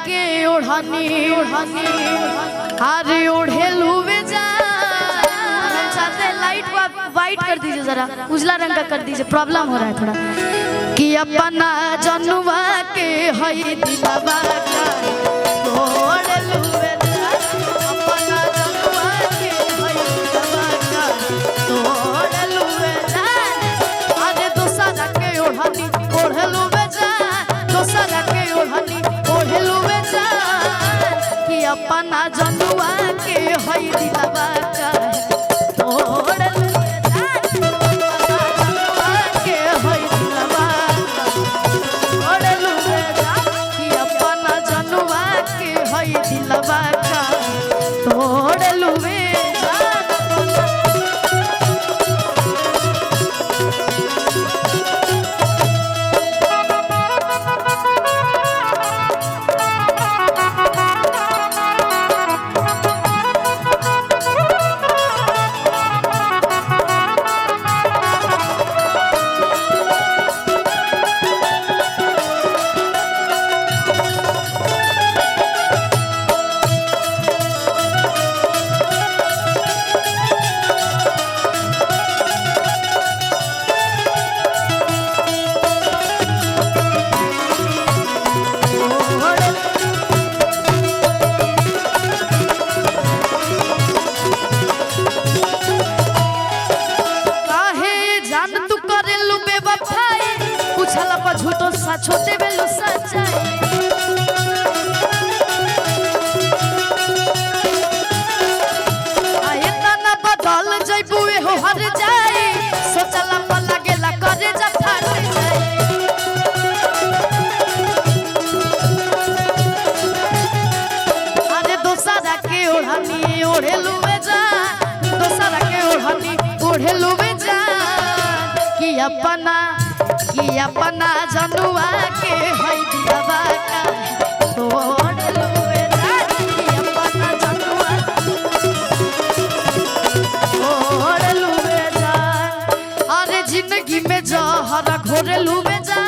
के ओढ़नी ओढ़नी अरे ओढ़े लुवे जा चाहते लाइट वाइट कर दीजिए, जरा उजला रंग का कर दीजिए, प्रॉब्लम हो रहा है थोड़ा। कि अपना जनुआ के हई दिलवा का ओढ़ लुवे जा, अपना जनुआ के हई दिलवा का ओढ़ लुवे जा। अरे दूसरा के ओढ़नी ओढ़ लुवे जा, दूसरा के ओढ़नी ओढ़ लुवे जा। कि अपना जनुआ के हई दिलवा का ओढ़ लुवे जा, अपना जनुआ के हई दिलवा का ओढ़ लुवे जा। कि अपना जनुआ के हई दिलवा का ओढ़ लुवे जा। झूठो सा छोटे बेलू सच्चाई आए तना बदल जइबुए हो हर जाई, सोचला पला गेला करे जा फाट जाई। अरे दोसरा के ओढ़नी ओढ़े लुवे जा, दोसरा के ओढ़नी ओढ़े लुवे जा। कि अपना जनुआ के हई दिलवा का ओढ़ लुवे जा। कि अपना जनुआ ओढ़ लुवे जा। अरे जिंदगी में जहर घोर लुवे जा,